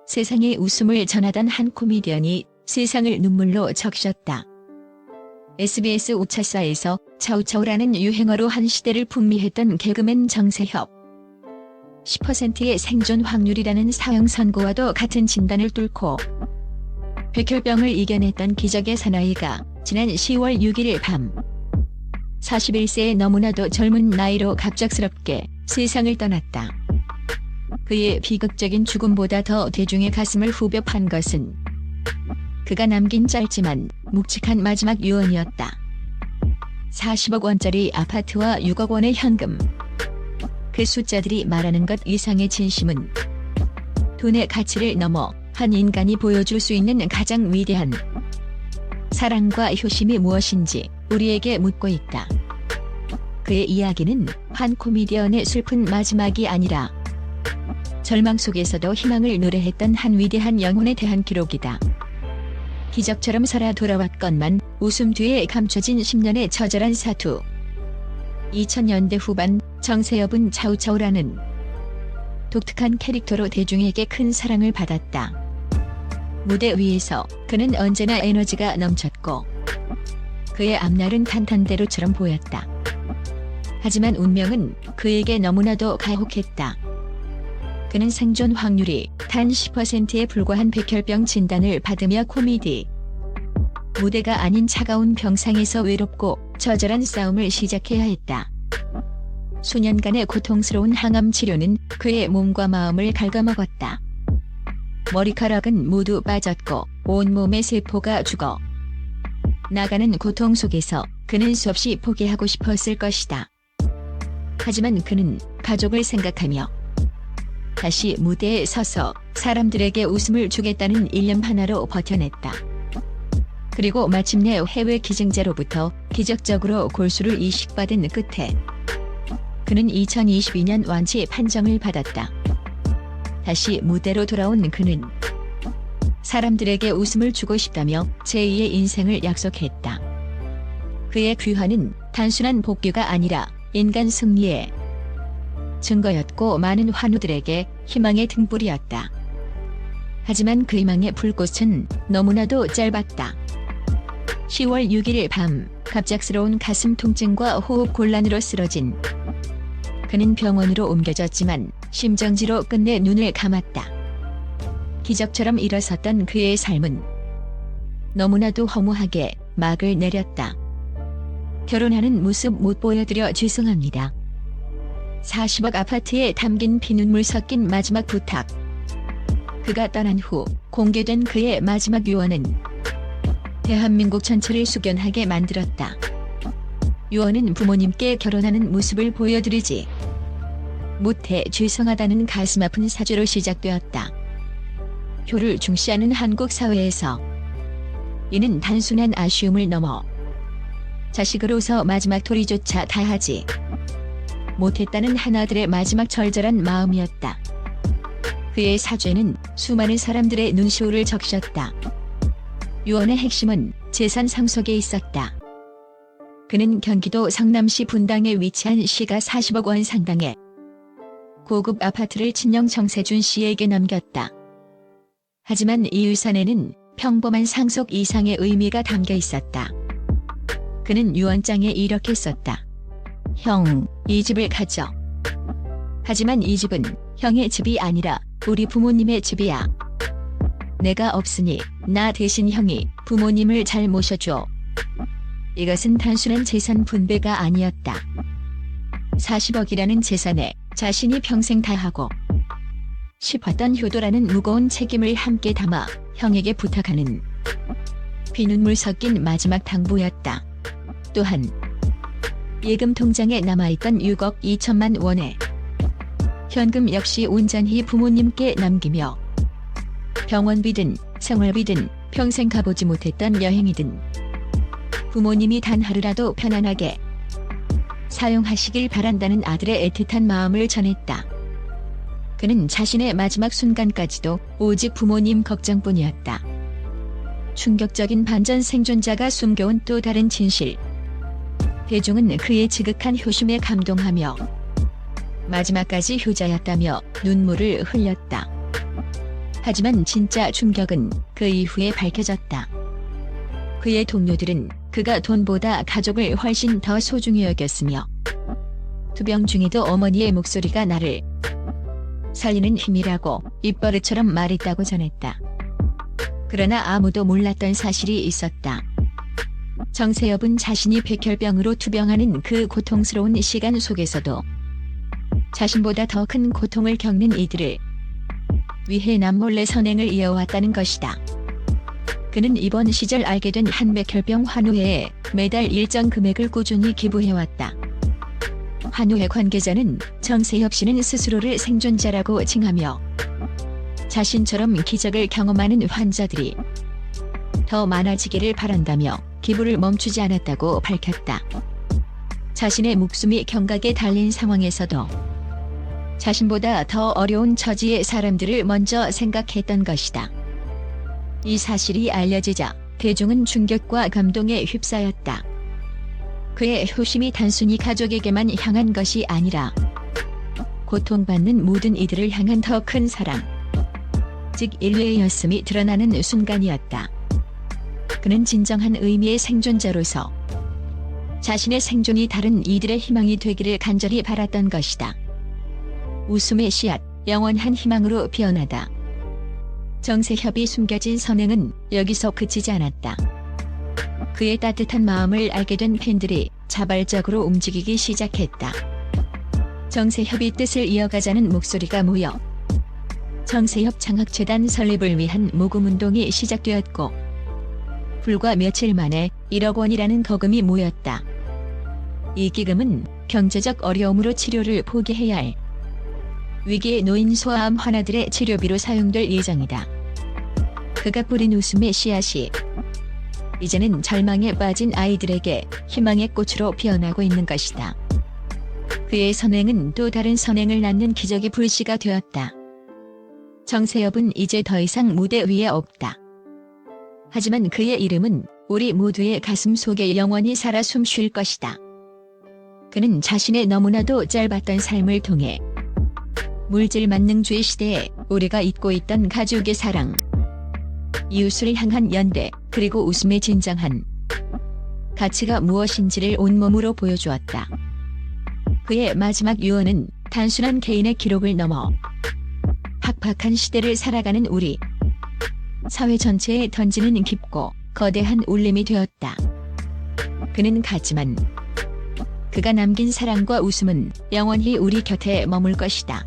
세상에 웃음을 전하던 한 코미디언이 세상을 눈물로 적셨다. SBS 우차사에서 차우차우라는 유행어로 한 시대를 풍미했던 개그맨 정세협. 10%의 생존 확률이라는 사형 선고와도 같은 진단을 뚫고 백혈병을 이겨냈던 기적의 사나이가 지난 10월 6일 밤 41세의 너무나도 젊은 나이로 갑작스럽게 세상을 떠났다. 그의 비극적인 죽음보다 더 대중의 가슴을 후벼 판 것은 그가 남긴 짧지만 묵직한 마지막 유언이었다. 40억 원짜리 아파트와 6억 원의 현금. 그 숫자들이 말하는 것 이상의 진심은 돈의 가치를 넘어 한 인간이 보여줄 수 있는 가장 위대한 사랑과 효심이 무엇인지 우리에게 묻고 있다. 그의 이야기는 한 코미디언의 슬픈 마지막이 아니라 절망 속에서도 희망을 노래했던 한 위대한 영혼에 대한 기록이다. 기적처럼 살아 돌아왔건만 웃음 뒤에 감춰진 10년의 처절한 사투. 2000년대 후반 정세협은 차우차우라는 독특한 캐릭터로 대중에게 큰 사랑을 받았다. 무대 위에서 그는 언제나 에너지가 넘쳤고 그의 앞날은 탄탄대로처럼 보였다. 하지만 운명은 그에게 너무나도 가혹했다. 그는 생존 확률이 단 10%에 불과한 백혈병 진단을 받으며 코미디 무대가 아닌 차가운 병상에서 외롭고 처절한 싸움을 시작해야 했다. 수년간의 고통스러운 항암 치료는 그의 몸과 마음을 갉아먹었다. 머리카락은 모두 빠졌고 온몸의 세포가 죽어 나가는 고통 속에서 그는 수없이 포기하고 싶었을 것이다. 하지만 그는 가족을 생각하며 다시 무대에 서서 사람들에게 웃음을 주겠다는 일념 하나로 버텨냈다. 그리고 마침내 해외 기증자로부터 기적적으로 골수를 이식받은 끝에 그는 2022년 완치 판정을 받았다. 다시 무대로 돌아온 그는 사람들에게 웃음을 주고 싶다며 제2의 인생을 약속했다. 그의 귀환은 단순한 복귀가 아니라 인간 승리의 증거였고 많은 환우들에게 희망의 등불이었다. 하지만 그 희망의 불꽃은 너무나도 짧았다. 10월 6일 밤 갑작스러운 가슴 통증과 호흡 곤란으로 쓰러진 그는 병원으로 옮겨졌지만 심정지로 끝내 눈을 감았다. 기적처럼 일어섰던 그의 삶은 너무나도 허무하게 막을 내렸다. 결혼하는 모습 못 보여드려 죄송합니다. 40억 아파트에 담긴 피눈물 섞인 마지막 부탁. 그가 떠난 후 공개된 그의 마지막 유언은 대한민국 전체를 숙연하게 만들었다. 유언은 부모님께 결혼하는 모습을 보여드리지 못해 죄송하다는 가슴 아픈 사죄로 시작되었다. 효를 중시하는 한국 사회에서 이는 단순한 아쉬움을 넘어 자식으로서 마지막 토리조차 다하지 못했다는 하나들의 마지막 절절한 마음이었다. 그의 사죄는 수많은 사람들의 눈시울을 적셨다. 유언의 핵심은 재산 상속에 있었다. 그는 경기도 성남시 분당에 위치한 시가 40억 원 상당의 고급 아파트를 친형 정세준 씨에게 남겼다. 하지만 이 유산에는 평범한 상속 이상의 의미가 담겨 있었다. 그는 유언장에 이렇게 썼다. 형, 이 집을 가져. 하지만 이 집은 형의 집이 아니라 우리 부모님의 집이야. 내가 없으니 나 대신 형이 부모님을 잘 모셔줘. 이것은 단순한 재산 분배가 아니었다. 40억이라는 재산에 자신이 평생 다하고 싶었던 효도라는 무거운 책임을 함께 담아 형에게 부탁하는 피눈물 섞인 마지막 당부였다. 또한 예금 통장에 남아있던 6억 2천만 원의 현금 역시 온전히 부모님께 남기며 병원비든 생활비든 평생 가보지 못했던 여행이든 부모님이 단 하루라도 편안하게 사용하시길 바란다는 아들의 애틋한 마음을 전했다. 그는 자신의 마지막 순간까지도 오직 부모님 걱정뿐이었다. 충격적인 반전 생존자가 숨겨온 또 다른 진실. 대중은 그의 지극한 효심에 감동하며 마지막까지 효자였다며 눈물을 흘렸다. 하지만 진짜 충격은 그 이후에 밝혀졌다. 그의 동료들은 그가 돈보다 가족을 훨씬 더 소중히 여겼으며 투병 중에도 어머니의 목소리가 나를 살리는 힘이라고 입버릇처럼 말했다고 전했다. 그러나 아무도 몰랐던 사실이 있었다. 정세엽은 자신이 백혈병으로 투병하는 그 고통스러운 시간 속에서도 자신보다 더 큰 고통을 겪는 이들을 위해 남몰래 선행을 이어왔다는 것이다. 그는 입원 시절 알게 된 한백혈병 환우회에 매달 일정 금액을 꾸준히 기부해왔다. 환우회 관계자는 정세엽 씨는 스스로를 생존자라고 칭하며 자신처럼 기적을 경험하는 환자들이 더 많아지기를 바란다며 기부를 멈추지 않았다고 밝혔다. 자신의 목숨이 경각에 달린 상황에서도 자신보다 더 어려운 처지의 사람들을 먼저 생각했던 것이다. 이 사실이 알려지자 대중은 충격과 감동에 휩싸였다. 그의 효심이 단순히 가족에게만 향한 것이 아니라 고통받는 모든 이들을 향한 더 큰 사랑, 즉 인류의였음이 드러나는 순간이었다. 그는 진정한 의미의 생존자로서 자신의 생존이 다른 이들의 희망이 되기를 간절히 바랐던 것이다. 웃음의 씨앗, 영원한 희망으로 피어나다. 정세협이 숨겨진 선행은 여기서 그치지 않았다. 그의 따뜻한 마음을 알게 된 팬들이 자발적으로 움직이기 시작했다. 정세협의 뜻을 이어가자는 목소리가 모여 정세협 장학재단 설립을 위한 모금운동이 시작되었고 불과 며칠 만에 1억 원이라는 거금이 모였다. 이 기금은 경제적 어려움으로 치료를 포기해야 할 위기에 놓인 소아암 환자들의 치료비로 사용될 예정이다. 그가 뿌린 웃음의 씨앗이 이제는 절망에 빠진 아이들에게 희망의 꽃으로 피어나고 있는 것이다. 그의 선행은 또 다른 선행을 낳는 기적의 불씨가 되었다. 정세엽은 이제 더 이상 무대 위에 없다. 하지만 그의 이름은 우리 모두의 가슴 속에 영원히 살아 숨쉴 것이다. 그는 자신의 너무나도 짧았던 삶을 통해 물질 만능주의 시대에 우리가 잊고 있던 가족의 사랑, 이웃을 향한 연대, 그리고 웃음의 진정한 가치가 무엇인지를 온몸으로 보여주었다. 그의 마지막 유언은 단순한 개인의 기록을 넘어 팍팍한 시대를 살아가는 우리 사회 전체에 던지는 깊고 거대한 울림이 되었다. 그는 갔지만 그가 남긴 사랑과 웃음은 영원히 우리 곁에 머물 것이다.